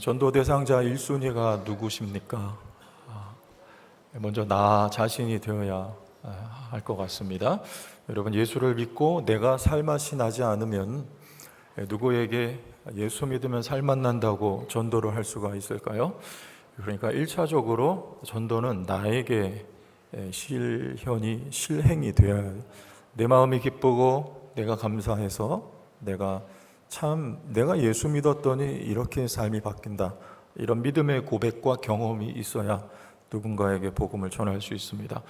전도 대상자 1순위가 누구십니까? 먼저 나 자신이 되어야 할 것 같습니다. 여러분, 예수를 믿고 내가 살맛이 나지 않으면 누구에게 예수 믿으면 살맛 난다고 전도를 할 수가 있을까요? 그러니까 1차적으로 전도는 나에게 실행이 되어야 해요. 내 마음이 기쁘고 내가 감사해서 내가 예수 믿었더니 이렇게 삶이 바뀐다, 이런 믿음의 고백과 경험이 있어야 누군가에게 복음을 전할 수 있습니다.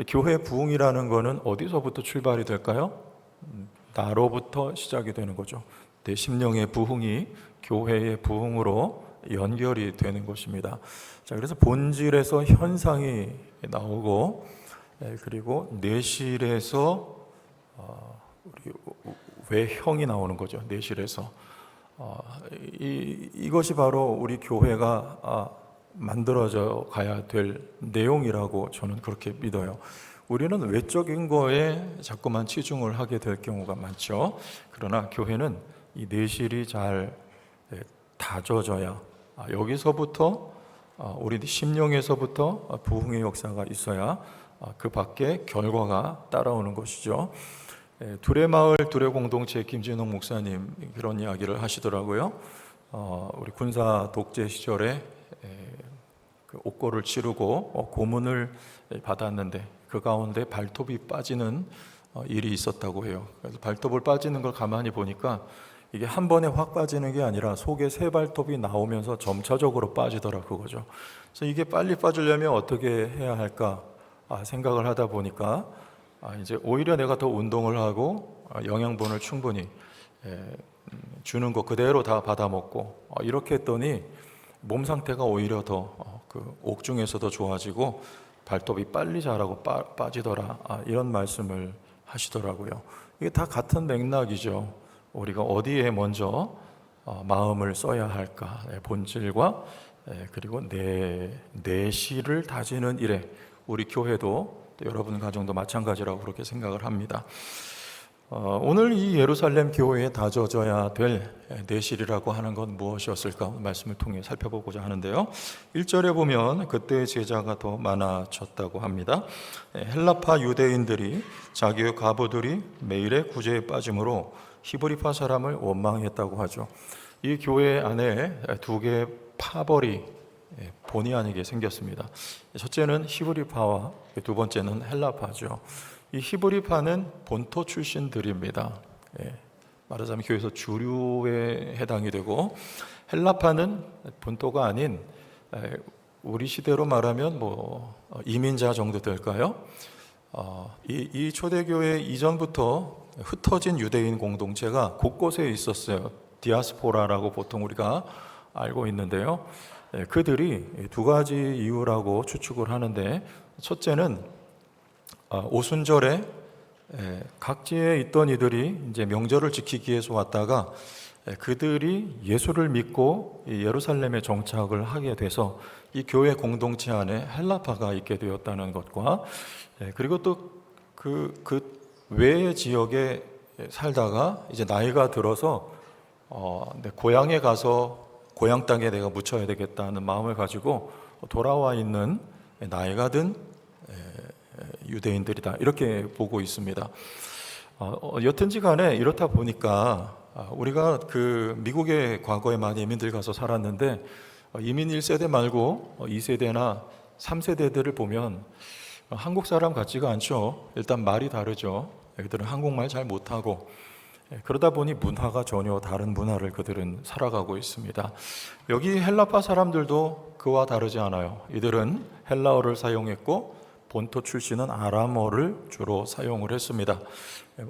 교회 부흥이라는 것은 어디서부터 출발이 될까요? 나로부터 시작이 되는 거죠. 내 심령의 부흥이 교회의 부흥으로 연결이 되는 것입니다. 자, 그래서 본질에서 현상이 나오고, 그리고 내실에서 우리 외형이 나오는 거죠. 내실에서 이것이 바로 우리 교회가 만들어져 가야 될 내용이라고 저는 그렇게 믿어요. 우리는 외적인 거에 자꾸만 치중을 하게 될 경우가 많죠. 그러나 교회는 이 내실이 잘 다져져야, 여기서부터 우리 심령에서부터 부흥의 역사가 있어야 그 밖에 결과가 따라오는 것이죠. 둘의 마을 둘의 공동체 김진홍 목사님 그런 이야기를 하시더라고요. 우리 군사 독재 시절에 그 옥고를 치르고 고문을 받았는데 그 가운데 발톱이 빠지는 일이 있었다고 해요. 그래서 발톱을 빠지는 걸 가만히 보니까 이게 한 번에 확 빠지는 게 아니라 속에 새 발톱이 나오면서 점차적으로 빠지더라 그거죠. 그래서 이게 빨리 빠지려면 어떻게 해야 할까 생각을 하다 보니까 이제 오히려 내가 더 운동을 하고 영양분을 충분히 주는 거 그대로 다 받아 먹고 이렇게 했더니 몸 상태가 오히려 더 그 옥중에서도 좋아지고 발톱이 빨리 자라고 빠지더라, 이런 말씀을 하시더라고요. 이게 다 같은 맥락이죠. 우리가 어디에 먼저 마음을 써야 할까, 본질과 그리고 내실을 다지는 일에 우리 교회도 또 여러분 가정도 마찬가지라고 그렇게 생각을 합니다. 오늘 이 예루살렘 교회에 다져져야 될 내실이라고 하는 건 무엇이었을까 말씀을 통해 살펴보고자 하는데요. 1절에 보면 그때의 제자가 더 많아졌다고 합니다. 헬라파 유대인들이 자기의 과부들이 매일의 구제에 빠짐으로 히브리파 사람을 원망했다고 하죠. 이 교회 안에 두 개의 파벌이 본의 아니게 생겼습니다. 첫째는 히브리파와 두 번째는 헬라파죠. 이 히브리파는 본토 출신들입니다. 말하자면 교회에서 주류에 해당이 되고, 헬라파는 본토가 아닌 우리 시대로 말하면 이민자 정도 될까요? 이 초대교회 이전부터 흩어진 유대인 공동체가 곳곳에 있었어요. 디아스포라라고 보통 우리가 알고 있는데요. 그들이 두 가지 이유라고 추측을 하는데, 첫째는 오순절에 각지에 있던 이들이 이제 명절을 지키기 위해서 왔다가 그들이 예수를 믿고 예루살렘에 정착을 하게 돼서 이 교회 공동체 안에 헬라파가 있게 되었다는 것과, 그리고 또 그 외의 지역에 살다가 이제 나이가 들어서 내 고향에 가서 고향 땅에 내가 묻혀야 되겠다는 마음을 가지고 돌아와 있는 나이가 든 유대인들이다, 이렇게 보고 있습니다. 여튼지 간에 이렇다 보니까 우리가 그 미국에 과거에 많이 이민들 가서 살았는데 이민 1세대 말고 2세대나 3세대들을 보면 한국 사람 같지가 않죠. 일단 말이 다르죠. 그들은 한국말 잘 못하고, 그러다 보니 문화가 전혀 다른 문화를 그들은 살아가고 있습니다. 여기 헬라파 사람들도 그와 다르지 않아요. 이들은 헬라어를 사용했고 본토 출신은 아람어를 주로 사용을 했습니다.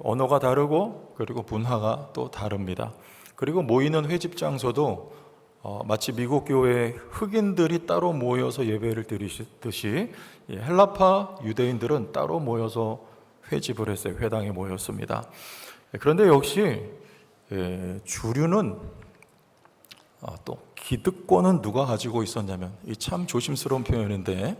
언어가 다르고 그리고 문화가 또 다릅니다. 그리고 모이는 회집 장소도 마치 미국 교회 흑인들이 따로 모여서 예배를 드리듯이 헬라파 유대인들은 따로 모여서 회집을 했어요. 회당에 모였습니다. 그런데 역시 주류는 또 기득권은 누가 가지고 있었냐면, 이 참 조심스러운 표현인데,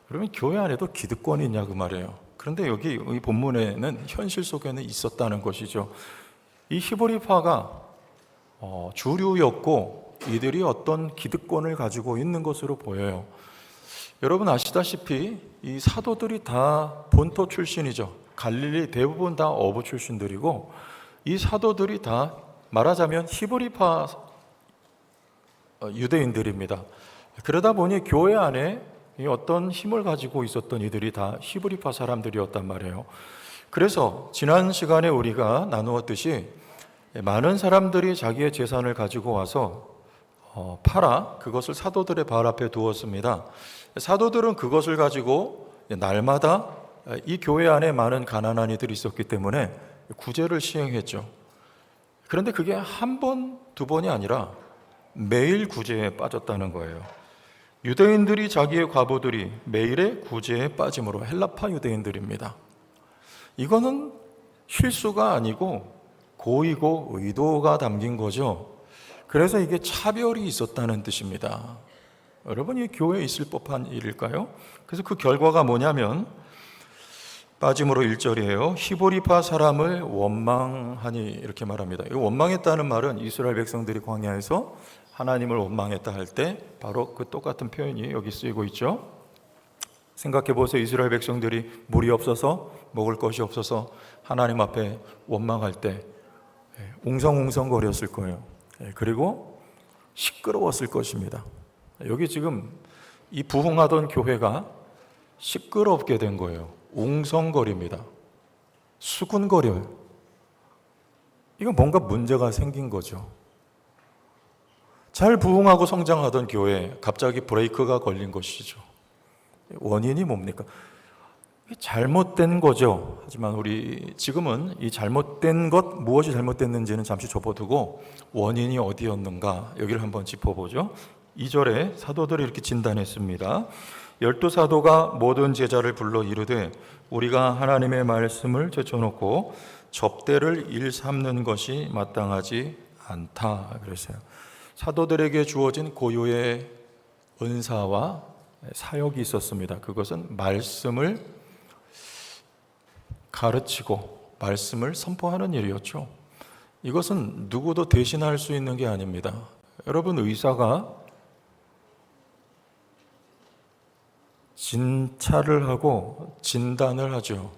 그러면 교회 안에도 기득권이 있냐 그 말이에요. 그런데 여기 이 본문에는 현실 속에는 있었다는 것이죠. 이 히브리파가 주류였고 이들이 어떤 기득권을 가지고 있는 것으로 보여요. 여러분 아시다시피 이 사도들이 다 본토 출신이죠. 갈릴리 대부분 다 어부 출신들이고, 이 사도들이 다 말하자면 히브리파 유대인들입니다. 그러다 보니 교회 안에 어떤 힘을 가지고 있었던 이들이 다 히브리파 사람들이었단 말이에요. 그래서 지난 시간에 우리가 나누었듯이 많은 사람들이 자기의 재산을 가지고 와서 팔아 그것을 사도들의 발 앞에 두었습니다. 사도들은 그것을 가지고 날마다 이 교회 안에 많은 가난한 이들이 있었기 때문에 구제를 시행했죠. 그런데 그게 한 번, 두 번이 아니라 매일 구제에 빠졌다는 거예요. 유대인들이 자기의 과부들이 매일의 구제에 빠짐으로, 헬라파 유대인들입니다. 이거는 실수가 아니고 고의고 의도가 담긴 거죠. 그래서 이게 차별이 있었다는 뜻입니다. 여러분, 이 교회에 있을 법한 일일까요? 그래서 그 결과가 뭐냐면 빠짐으로 1절이에요. 히브리파 사람을 원망하니, 이렇게 말합니다. 이 원망했다는 말은 이스라엘 백성들이 광야에서 하나님을 원망했다 할 때 바로 그 똑같은 표현이 여기 쓰이고 있죠. 생각해 보세요. 이스라엘 백성들이 물이 없어서, 먹을 것이 없어서 하나님 앞에 원망할 때 웅성웅성거렸을 거예요. 그리고 시끄러웠을 것입니다. 여기 지금 이 부흥하던 교회가 시끄럽게 된 거예요. 웅성거립니다. 수군거려요. 이건 뭔가 문제가 생긴 거죠. 잘 부흥하고 성장하던 교회에 갑자기 브레이크가 걸린 것이죠. 원인이 뭡니까? 잘못된 거죠. 하지만 우리 지금은 이 잘못된 것, 무엇이 잘못됐는지는 잠시 접어두고 원인이 어디였는가 여기를 한번 짚어보죠. 2절에 사도들이 이렇게 진단했습니다. 12사도가 모든 제자를 불러 이르되 우리가 하나님의 말씀을 제쳐놓고 접대를 일삼는 것이 마땅하지 않다 그랬어요. 사도들에게 주어진 고유의 은사와 사역이 있었습니다. 그것은 말씀을 가르치고 말씀을 선포하는 일이었죠. 이것은 누구도 대신할 수 있는 게 아닙니다. 여러분, 의사가 진찰을 하고 진단을 하죠.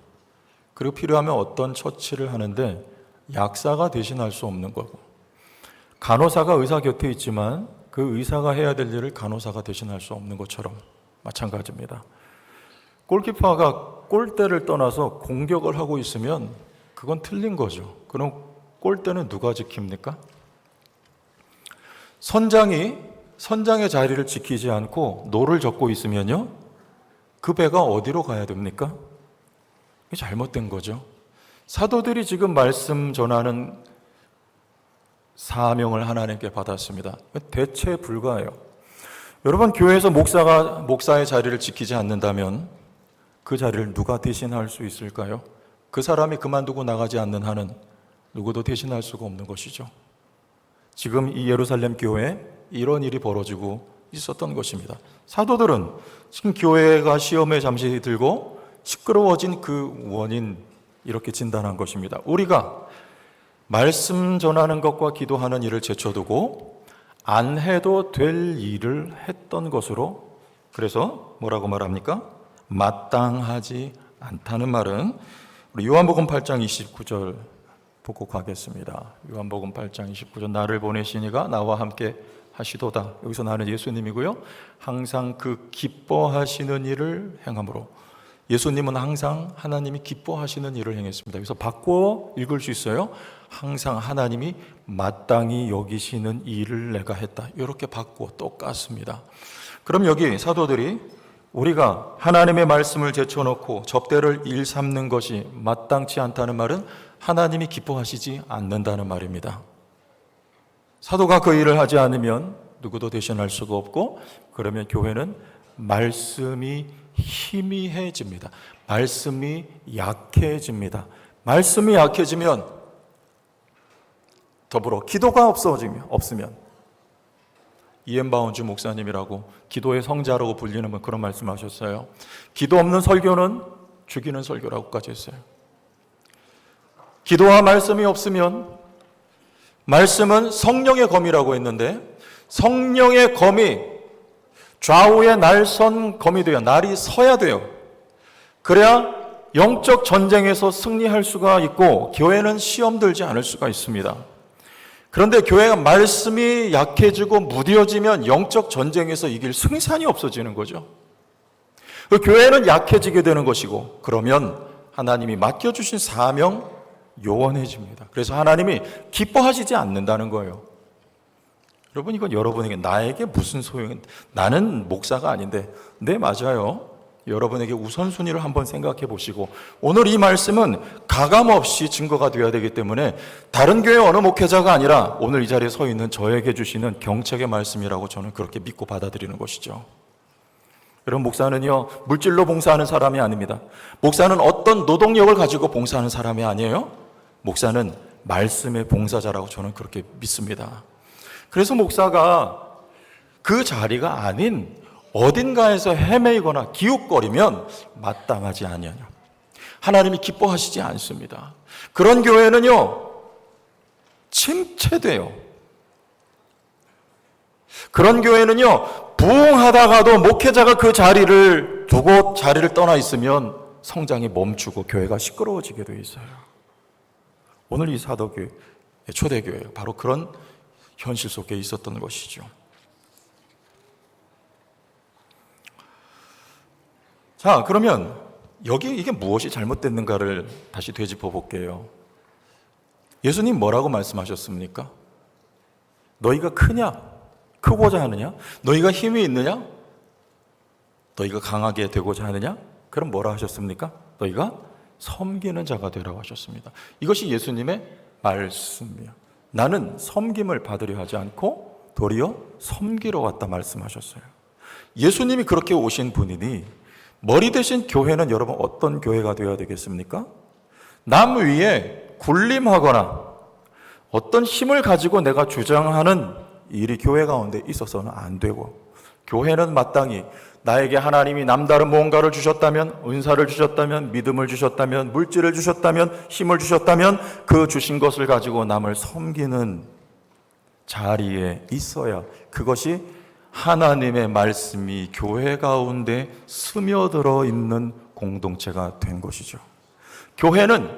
그리고 필요하면 어떤 처치를 하는데 약사가 대신할 수 없는 거고, 간호사가 의사 곁에 있지만 그 의사가 해야 될 일을 간호사가 대신할 수 없는 것처럼 마찬가지입니다. 골키퍼가 골대를 떠나서 공격을 하고 있으면 그건 틀린 거죠. 그럼 골대는 누가 지킵니까? 선장이 선장의 자리를 지키지 않고 노를 젓고 있으면요, 그 배가 어디로 가야 됩니까? 이게 잘못된 거죠. 사도들이 지금 말씀 전하는 사명을 하나님께 받았습니다. 대체 불가해요. 여러분, 교회에서 목사의 자리를 지키지 않는다면 그 자리를 누가 대신할 수 있을까요? 그 사람이 그만두고 나가지 않는 한은 누구도 대신할 수가 없는 것이죠. 지금 이 예루살렘 교회에 이런 일이 벌어지고 있었던 것입니다. 사도들은 지금 교회가 시험에 잠시 들고 시끄러워진 그 원인, 이렇게 진단한 것입니다. 우리가 말씀 전하는 것과 기도하는 일을 제쳐두고 안 해도 될 일을 했던 것으로, 그래서 뭐라고 말합니까? 마땅하지 않다는 말은 우리 요한복음 8장 29절 보고 가겠습니다. 요한복음 8장 29절, 나를 보내시니가 나와 함께 하시도다. 여기서 나는 예수님이고요, 항상 그 기뻐하시는 일을 행함으로. 예수님은 항상 하나님이 기뻐하시는 일을 행했습니다. 여기서 바꿔 읽을 수 있어요. 항상 하나님이 마땅히 여기시는 일을 내가 했다. 이렇게 바꾸어 똑같습니다. 그럼 여기 사도들이 우리가 하나님의 말씀을 제쳐놓고 접대를 일삼는 것이 마땅치 않다는 말은 하나님이 기뻐하시지 않는다는 말입니다. 사도가 그 일을 하지 않으면 누구도 대신할 수가 없고, 그러면 교회는 말씀이 희미해집니다. 말씀이 약해집니다. 말씀이 약해지면 더불어 기도가 없으면, 이엠바운주 목사님이라고 기도의 성자라고 불리는 분 그런 말씀하셨어요. 기도 없는 설교는 죽이는 설교라고까지 했어요. 기도와 말씀이 없으면, 말씀은 성령의 검이라고 했는데 성령의 검이 좌우에 날선 검이 되어 날이 서야 돼요. 그래야 영적 전쟁에서 승리할 수가 있고 교회는 시험 들지 않을 수가 있습니다. 그런데 교회가 말씀이 약해지고 무뎌지면 영적 전쟁에서 이길 승산이 없어지는 거죠. 그 교회는 약해지게 되는 것이고, 그러면 하나님이 맡겨주신 사명 요원해집니다. 그래서 하나님이 기뻐하시지 않는다는 거예요. 여러분, 이건 여러분에게 나에게 무슨 소용이, 나는 목사가 아닌데. 네, 맞아요. 여러분에게 우선순위를 한번 생각해 보시고, 오늘 이 말씀은 가감없이 증거가 되어야 되기 때문에 다른 교회 어느 목회자가 아니라 오늘 이 자리에 서 있는 저에게 주시는 경책의 말씀이라고 저는 그렇게 믿고 받아들이는 것이죠. 여러분, 목사는요, 물질로 봉사하는 사람이 아닙니다. 목사는 어떤 노동력을 가지고 봉사하는 사람이 아니에요. 목사는 말씀의 봉사자라고 저는 그렇게 믿습니다. 그래서 목사가 그 자리가 아닌 어딘가에서 헤매이거나 기웃거리면 마땅하지 아니하냐. 하나님이 기뻐하시지 않습니다. 그런 교회는요, 침체돼요. 그런 교회는요, 부흥하다가도 목회자가 그 자리를 두고 자리를 떠나 있으면 성장이 멈추고 교회가 시끄러워지게 돼 있어요. 오늘 이 사도교회, 초대교회가 바로 그런 현실 속에 있었던 것이죠. 자, 그러면 여기 이게 무엇이 잘못됐는가를 다시 되짚어 볼게요. 예수님 뭐라고 말씀하셨습니까? 너희가 크냐? 크고자 하느냐? 너희가 힘이 있느냐? 너희가 강하게 되고자 하느냐? 그럼 뭐라 하셨습니까? 너희가 섬기는 자가 되라고 하셨습니다. 이것이 예수님의 말씀이에요. 나는 섬김을 받으려 하지 않고 도리어 섬기러 왔다 말씀하셨어요. 예수님이 그렇게 오신 분이니 머리 대신 교회는 여러분 어떤 교회가 되어야 되겠습니까? 남 위에 군림하거나 어떤 힘을 가지고 내가 주장하는 일이 교회 가운데 있어서는 안 되고, 교회는 마땅히 나에게 하나님이 남다른 무언가를 주셨다면, 은사를 주셨다면, 믿음을 주셨다면, 물질을 주셨다면, 힘을 주셨다면 그 주신 것을 가지고 남을 섬기는 자리에 있어야 그것이 하나님의 말씀이 교회 가운데 스며들어 있는 공동체가 된 것이죠. 교회는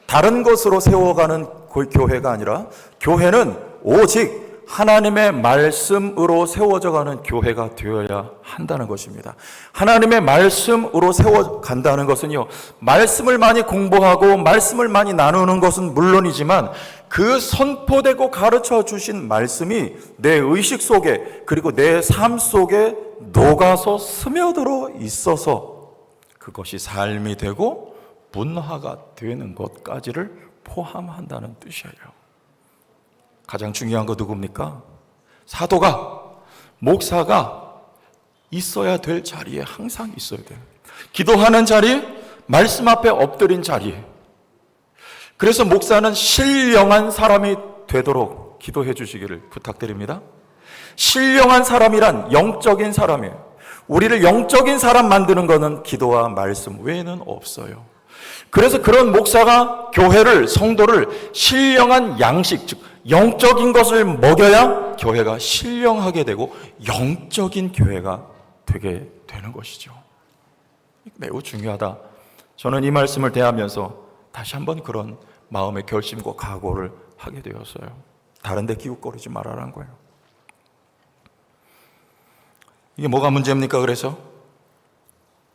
다른 것으로 세워가는 교회가 아니라 교회는 오직 하나님의 말씀으로 세워져가는 교회가 되어야 한다는 것입니다. 하나님의 말씀으로 세워간다는 것은요, 말씀을 많이 공부하고 말씀을 많이 나누는 것은 물론이지만 그 선포되고 가르쳐 주신 말씀이 내 의식 속에 그리고 내 삶 속에 녹아서 스며들어 있어서 그것이 삶이 되고 문화가 되는 것까지를 포함한다는 뜻이에요. 가장 중요한 거 누굽니까? 사도가, 목사가 있어야 될 자리에 항상 있어야 돼요. 기도하는 자리, 말씀 앞에 엎드린 자리에. 그래서 목사는 신령한 사람이 되도록 기도해 주시기를 부탁드립니다. 신령한 사람이란 영적인 사람이에요. 우리를 영적인 사람 만드는 것은 기도와 말씀 외에는 없어요. 그래서 그런 목사가 교회를, 성도를 신령한 양식, 즉 영적인 것을 먹여야 교회가 신령하게 되고 영적인 교회가 되게 되는 것이죠. 매우 중요하다. 저는 이 말씀을 대하면서 다시 한번 그런 마음의 결심과 각오를 하게 되었어요. 다른 데 기웃거리지 말아라는 거예요. 이게 뭐가 문제입니까? 그래서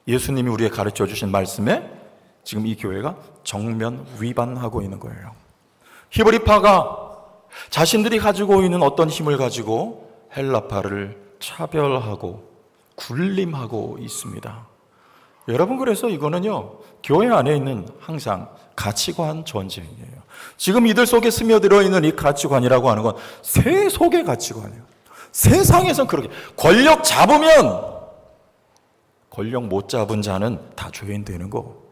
예수님이 우리에게 가르쳐 주신 말씀에 지금 이 교회가 정면 위반하고 있는 거예요. 히브리파가 자신들이 가지고 있는 어떤 힘을 가지고 헬라파를 차별하고 군림하고 있습니다. 여러분, 그래서 이거는요, 교회 안에 있는 항상 가치관 전쟁이에요. 지금 이들 속에 스며들어 있는 이 가치관이라고 하는 건 새 속의 가치관이에요. 세상에선 그렇게 권력 잡으면 권력 못 잡은 자는 다 죄인 되는 거.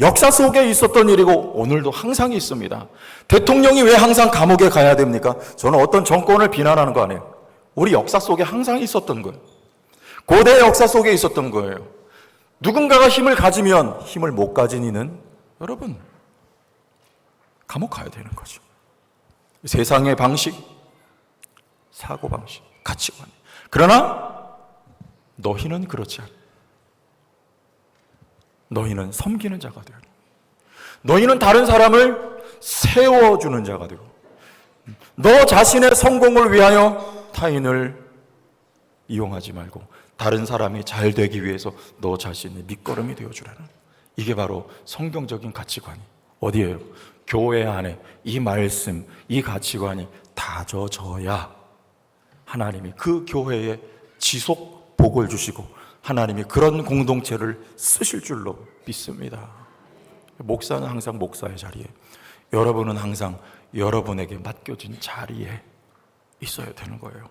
역사 속에 있었던 일이고 오늘도 항상 있습니다. 대통령이 왜 항상 감옥에 가야 됩니까? 저는 어떤 정권을 비난하는 거 아니에요. 우리 역사 속에 항상 있었던 거예요. 고대 역사 속에 있었던 거예요. 누군가가 힘을 가지면 힘을 못 가진 이는 여러분 감옥 가야 되는 거죠. 세상의 방식, 사고방식. 가치관. 그러나 너희는 그렇지 않아. 너희는 섬기는 자가 되어. 너희는 다른 사람을 세워주는 자가 되고, 너 자신의 성공을 위하여 타인을 이용하지 말고 다른 사람이 잘 되기 위해서 너 자신의 밑거름이 되어주라는, 이게 바로 성경적인 가치관이 어디예요? 교회 안에 이 말씀, 이 가치관이 다져져야 하나님이 그 교회에 지속 복을 주시고 하나님이 그런 공동체를 쓰실 줄로 믿습니다. 목사는 항상 목사의 자리에, 여러분은 항상 여러분에게 맡겨진 자리에 있어야 되는 거예요.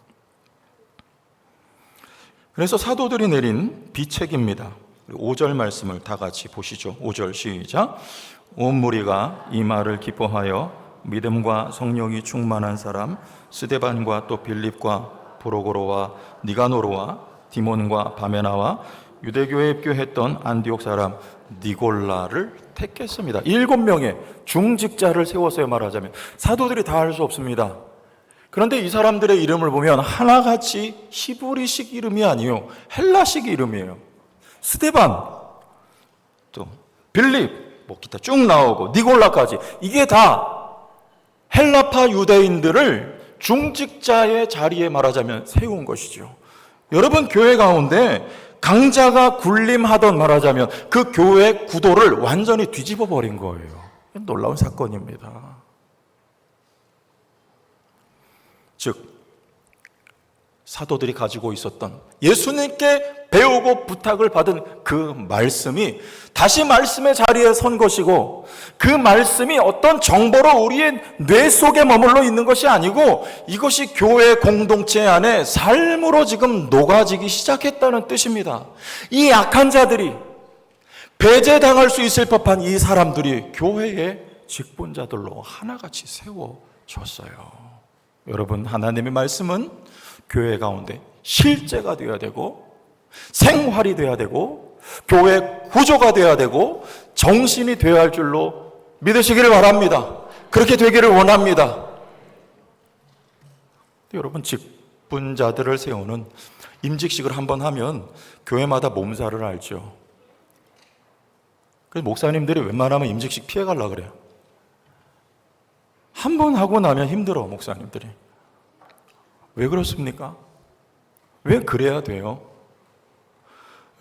그래서 사도들이 내린 비책입니다. 5절 말씀을 다 같이 보시죠. 5절 시작. 온 무리가 이 말을 기뻐하여 믿음과 성령이 충만한 사람 스데반과 또 빌립과 프로고로와 니가노로와 디몬과 바메나와 유대교에 입교했던 안디옥 사람 니골라를 택했습니다. 7명의 중직자를 세워서 말하자면 사도들이 다 할 수 없습니다. 그런데 이 사람들의 이름을 보면 하나같이 히브리식 이름이 아니요 헬라식 이름이에요. 스데반, 또 빌립, 기타 쭉 나오고 니골라까지, 이게 다 헬라파 유대인들을 중직자의 자리에 말하자면 세운 것이죠. 여러분, 교회 가운데 강자가 군림하던 말하자면 그 교회 구도를 완전히 뒤집어 버린 거예요. 놀라운 사건입니다. 즉 사도들이 가지고 있었던 예수님께 배우고 부탁을 받은 그 말씀이 다시 말씀의 자리에 선 것이고, 그 말씀이 어떤 정보로 우리의 뇌 속에 머물러 있는 것이 아니고 이것이 교회 공동체 안에 삶으로 지금 녹아지기 시작했다는 뜻입니다. 이 약한 자들이, 배제당할 수 있을 법한 이 사람들이 교회의 직분자들로 하나같이 세워졌어요. 여러분, 하나님의 말씀은 교회 가운데 실제가 되어야 되고 생활이 되어야 되고 교회 구조가 되어야 되고 정신이 되어야 할 줄로 믿으시기를 바랍니다. 그렇게 되기를 원합니다. 여러분, 직분자들을 세우는 임직식을 한번 하면 교회마다 몸살을 앓죠. 그래서 목사님들이 웬만하면 임직식 피해가려고 그래요. 한 번 하고 나면 힘들어, 목사님들이. 왜 그렇습니까? 왜 그래야 돼요?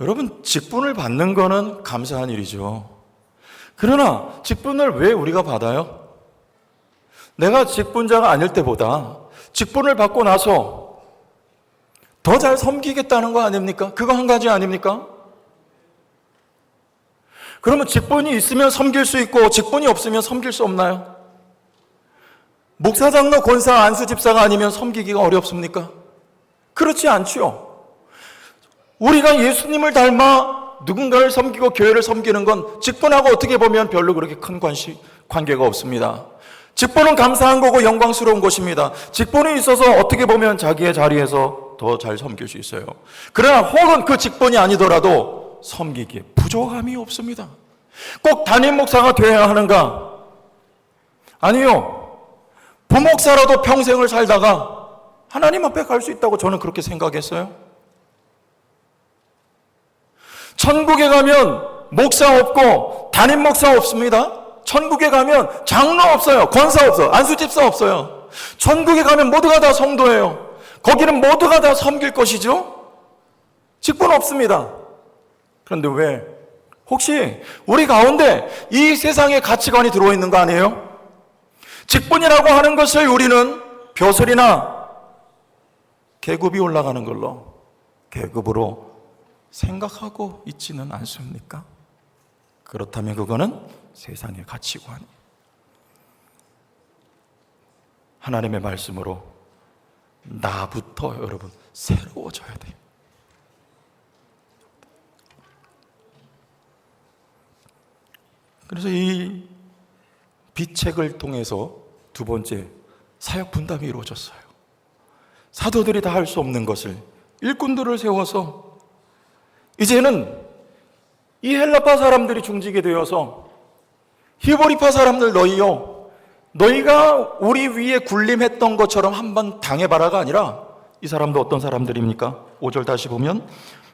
여러분, 직분을 받는 거는 감사한 일이죠. 그러나 직분을 왜 우리가 받아요? 내가 직분자가 아닐 때보다 직분을 받고 나서 더 잘 섬기겠다는 거 아닙니까? 그거 한 가지 아닙니까? 그러면 직분이 있으면 섬길 수 있고 직분이 없으면 섬길 수 없나요? 목사, 장로, 권사, 안수 집사가 아니면 섬기기가 어렵습니까? 그렇지 않죠. 우리가 예수님을 닮아 누군가를 섬기고 교회를 섬기는 건 직분하고 어떻게 보면 별로 그렇게 큰 관계가 없습니다. 직분은 감사한 거고 영광스러운 것입니다. 직분이 있어서 어떻게 보면 자기의 자리에서 더 잘 섬길 수 있어요. 그러나 혹은 그 직분이 아니더라도 섬기기에 부족함이 없습니다. 꼭 담임 목사가 되어야 하는가? 아니요. 부목사라도 평생을 살다가 하나님 앞에 갈 수 있다고 저는 그렇게 생각했어요. 천국에 가면 목사 없고 담임 목사 없습니다. 천국에 가면 장로 없어요. 권사 없어요. 안수집사 없어요. 천국에 가면 모두가 다 성도예요. 거기는 모두가 다 섬길 것이죠. 직분 없습니다. 그런데 왜? 혹시 우리 가운데 이 세상의 가치관이 들어있는 거 아니에요? 직분이라고 하는 것을 우리는 벼슬이나 계급이 올라가는 걸로, 계급으로 생각하고 있지는 않습니까? 그렇다면 그거는 세상의 가치관. 하나님의 말씀으로 나부터 여러분 새로워져야 돼요. 그래서 이 비책을 통해서 두 번째, 사역 분담이 이루어졌어요. 사도들이 다 할 수 없는 것을 일꾼들을 세워서 이제는 이 헬라파 사람들이 중직이 되어서 히브리파 사람들 너희가 우리 위에 군림했던 것처럼 한번 당해봐라가 아니라 이 사람도 어떤 사람들입니까? 5절 다시 보면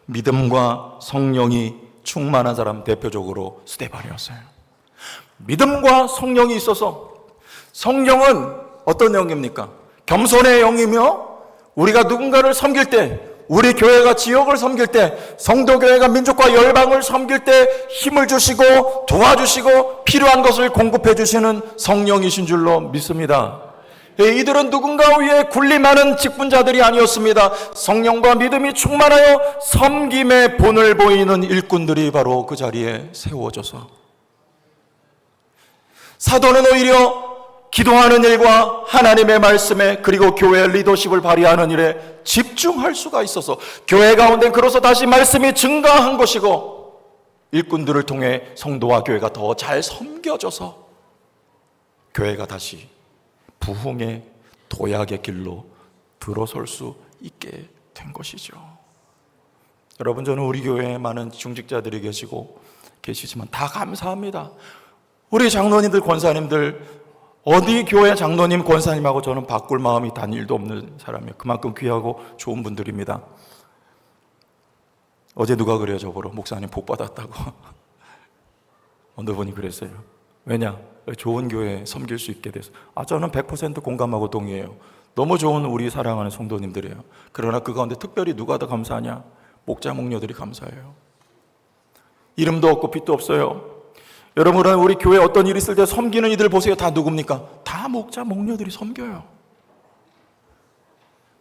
믿음과 성령이 충만한 사람, 대표적으로 스데반이었어요. 믿음과 성령이 있어서, 성령은 어떤 영입니까? 겸손의 영이며, 우리가 누군가를 섬길 때, 우리 교회가 지역을 섬길 때, 성도교회가 민족과 열방을 섬길 때 힘을 주시고 도와주시고 필요한 것을 공급해 주시는 성령이신 줄로 믿습니다. 이들은 누군가 위에 군림하는 직분자들이 아니었습니다. 성령과 믿음이 충만하여 섬김의 본을 보이는 일꾼들이 바로 그 자리에 세워져서, 사도는 오히려 기도하는 일과 하나님의 말씀에, 그리고 교회의 리더십을 발휘하는 일에 집중할 수가 있어서 교회 가운데 그로서 다시 말씀이 증가한 것이고, 일꾼들을 통해 성도와 교회가 더 잘 섬겨져서 교회가 다시 부흥의 도약의 길로 들어설 수 있게 된 것이죠. 여러분, 저는 우리 교회에 많은 중직자들이 계시지만 다 감사합니다. 우리 장로님들, 권사님들, 어디 교회 장로님, 권사님하고 저는 바꿀 마음이 단 일도 없는 사람이에요. 그만큼 귀하고 좋은 분들입니다. 어제 누가 그래요, 저보러? 목사님 복 받았다고. 어느 분이 그랬어요. 왜냐? 좋은 교회 섬길 수 있게 돼서. 저는 100% 공감하고 동의해요. 너무 좋은 우리 사랑하는 성도님들이에요. 그러나 그 가운데 특별히 누가 더 감사하냐? 목자 목녀들이 감사해요. 이름도 없고 빛도 없어요. 여러분은 우리 교회에 어떤 일이 있을 때 섬기는 이들 보세요. 다 누굽니까? 다 목자 목녀들이 섬겨요.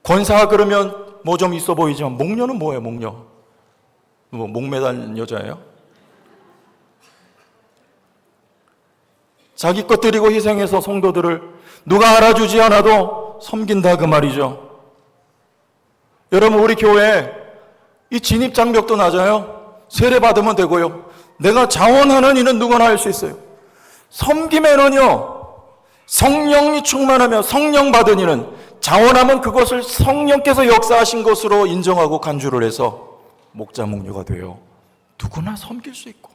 권사가 그러면 뭐 좀 있어 보이지만, 목녀는 뭐예요? 목녀 뭐 목매단 여자예요? 자기 것 드리고 희생해서 성도들을 누가 알아주지 않아도 섬긴다, 그 말이죠. 여러분, 우리 교회 이 진입 장벽도 낮아요. 세례 받으면 되고요. 내가 자원하는 일은 누구나 할 수 있어요. 섬김에는요, 성령이 충만하며 성령 받은 이는 자원하면 그것을 성령께서 역사하신 것으로 인정하고 간주를 해서 목자 목녀가 되어 누구나 섬길 수 있고,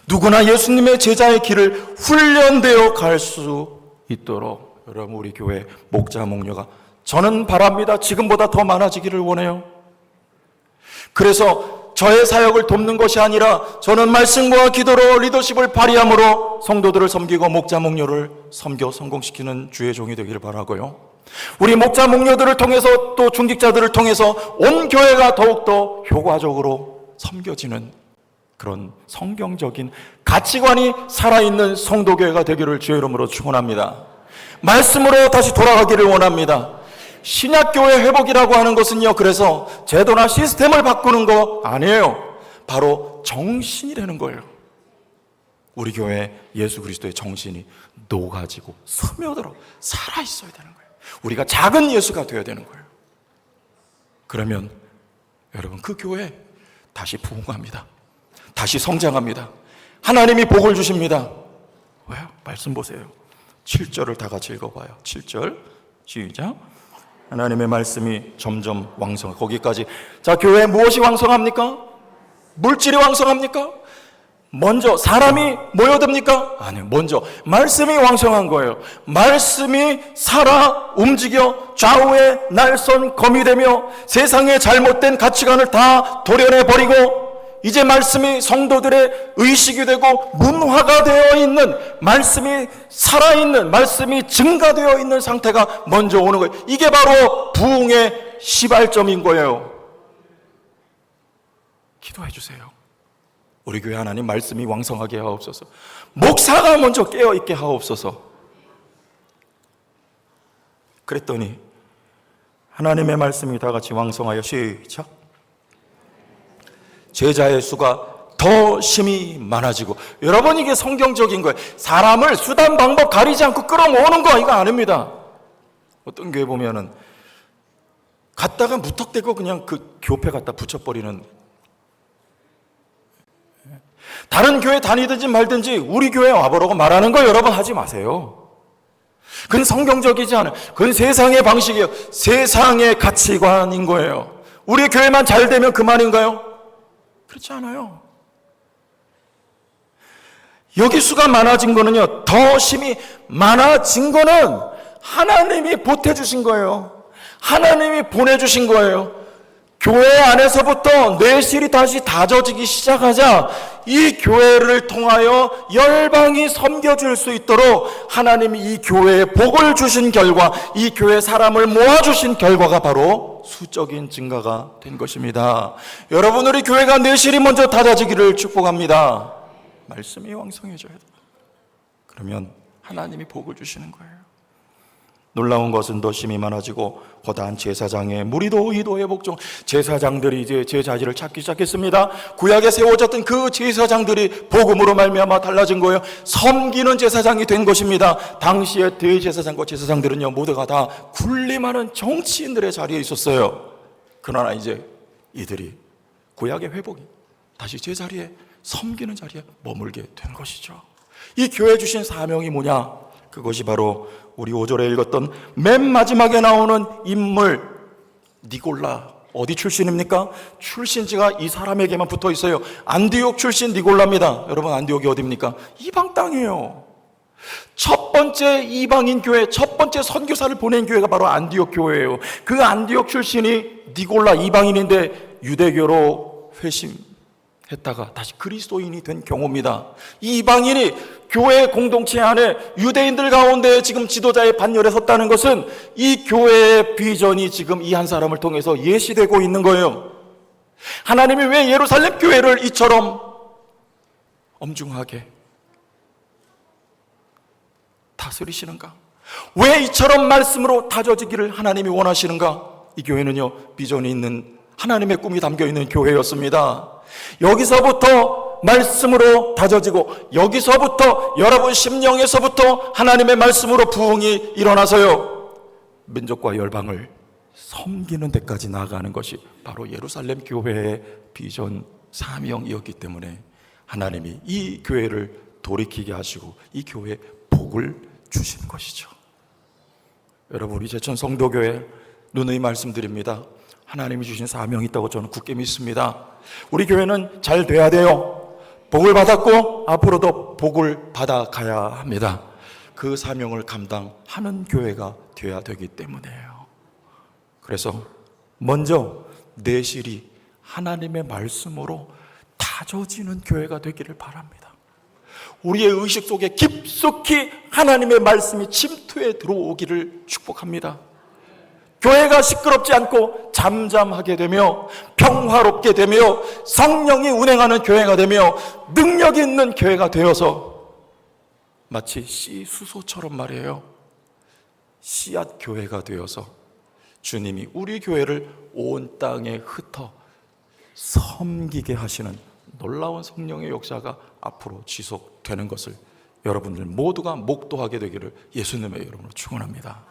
누구나 예수님의 제자의 길을 훈련되어 갈 수 있도록, 여러분, 우리 교회 목자 목녀가 저는 바랍니다. 지금보다 더 많아지기를 원해요. 그래서 저의 사역을 돕는 것이 아니라 저는 말씀과 기도로 리더십을 발휘함으로 성도들을 섬기고 목자 목녀를 섬겨 성공시키는 주의 종이 되기를 바라고요. 우리 목자 목녀들을 통해서, 또 중직자들을 통해서 온 교회가 더욱더 효과적으로 섬겨지는 그런 성경적인 가치관이 살아있는 성도교회가 되기를 주의 이름으로 축원합니다. 말씀으로 다시 돌아가기를 원합니다. 신약교회 회복이라고 하는 것은요, 그래서 제도나 시스템을 바꾸는 거 아니에요. 바로 정신이라는 거예요. 우리 교회 예수 그리스도의 정신이 녹아지고 스며들어 살아있어야 되는 거예요. 우리가 작은 예수가 되어야 되는 거예요. 그러면 여러분, 그 교회 다시 부흥합니다. 다시 성장합니다. 하나님이 복을 주십니다. 왜요? 말씀 보세요. 7절을 다 같이 읽어봐요. 7절 시작. 하나님의 말씀이 점점 왕성하고, 거기까지. 자, 교회에 무엇이 왕성합니까? 물질이 왕성합니까? 먼저 사람이 모여듭니까? 아니요. 먼저 말씀이 왕성한 거예요. 말씀이 살아 움직여 좌우에 날선 검이 되며 세상의 잘못된 가치관을 다 도려내버리고, 이제 말씀이 성도들의 의식이 되고 문화가 되어 있는, 말씀이 살아있는, 말씀이 증가되어 있는 상태가 먼저 오는 거예요. 이게 바로 부흥의 시발점인 거예요. 기도해 주세요. 우리 교회 하나님 말씀이 왕성하게 하옵소서. 목사가 먼저 깨어있게 하옵소서. 그랬더니 하나님의 말씀이 다 같이 왕성하여 시작. 제자의 수가 더 심히 많아지고. 여러분, 이게 성경적인 거예요. 사람을 수단 방법 가리지 않고 끌어모으는 거 이거 아닙니다. 어떤 교회 보면은 갔다가 무턱대고 그냥 그 교패 갖다 붙여버리는, 다른 교회 다니든지 말든지 우리 교회에 와보라고 말하는 거 여러분 하지 마세요. 그건 성경적이지 않아요. 그건 세상의 방식이에요. 세상의 가치관인 거예요. 우리 교회만 잘 되면 그만인가요? 그렇지 않아요. 여기 수가 많아진 거는요, 더 심히 많아진 거는 하나님이 보태주신 거예요. 하나님이 보내주신 거예요. 교회 안에서부터 내실이 다시 다져지기 시작하자 이 교회를 통하여 열방이 섬겨질 수 있도록 하나님이 이 교회에 복을 주신 결과, 이 교회 사람을 모아주신 결과가 바로 수적인 증가가 된 것입니다. 여러분, 우리 교회가 내실이 먼저 다져지기를 축복합니다. 말씀이 왕성해져야 돼요. 그러면 하나님이 복을 주시는 거예요. 놀라운 것은 더 심이 많아지고 허다한 제사장의 무리도 의도의 복종, 제사장들이 이제 제자리를 찾기 시작했습니다. 구약에 세워졌던 그 제사장들이 복음으로 말미암아 달라진 거예요. 섬기는 제사장이 된 것입니다. 당시에 대제사장과 제사장들은요, 모두가 다 군림하는 정치인들의 자리에 있었어요. 그러나 이제 이들이 구약의 회복이 다시 제자리에, 섬기는 자리에 머물게 된 것이죠. 이 교회 주신 사명이 뭐냐? 그것이 바로 우리 5절에 읽었던 맨 마지막에 나오는 인물 니골라. 어디 출신입니까? 출신지가 이 사람에게만 붙어 있어요. 안디옥 출신 니골라입니다. 여러분, 안디옥이 어디입니까? 이방 땅이에요. 첫 번째 이방인 교회, 첫 번째 선교사를 보낸 교회가 바로 안디옥 교회예요. 그 안디옥 출신이 니골라, 이방인인데 유대교로 회심했다가 다시 그리스도인이 된 경우입니다. 이 이방인이 교회 공동체 안에 유대인들 가운데 지금 지도자의 반열에 섰다는 것은 이 교회의 비전이 지금 이 한 사람을 통해서 예시되고 있는 거예요. 하나님이 왜 예루살렘 교회를 이처럼 엄중하게 다스리시는가? 왜 이처럼 말씀으로 다져지기를 하나님이 원하시는가? 이 교회는요, 비전이 있는 하나님의 꿈이 담겨있는 교회였습니다. 여기서부터 말씀으로 다져지고, 여기서부터 여러분 심령에서부터 하나님의 말씀으로 부흥이 일어나서요, 민족과 열방을 섬기는 데까지 나아가는 것이 바로 예루살렘 교회의 비전 사명이었기 때문에 하나님이 이 교회를 돌이키게 하시고 이 교회에 복을 주신 것이죠. 여러분, 우리 제천 성도교회 누누이 말씀드립니다. 하나님이 주신 사명이 있다고 저는 굳게 믿습니다. 우리 교회는 잘 돼야 돼요. 복을 받았고 앞으로도 복을 받아가야 합니다. 그 사명을 감당하는 교회가 되어야 되기 때문이에요. 그래서 먼저 내실이 하나님의 말씀으로 다져지는 교회가 되기를 바랍니다. 우리의 의식 속에 깊숙이 하나님의 말씀이 침투해 들어오기를 축복합니다. 교회가 시끄럽지 않고 잠잠하게 되며 평화롭게 되며 성령이 운행하는 교회가 되며 능력 있는 교회가 되어서 마치 씨 수소처럼 말이에요, 씨앗 교회가 되어서 주님이 우리 교회를 온 땅에 흩어 섬기게 하시는 놀라운 성령의 역사가 앞으로 지속되는 것을 여러분들 모두가 목도하게 되기를 예수님의 이름으로 축원합니다.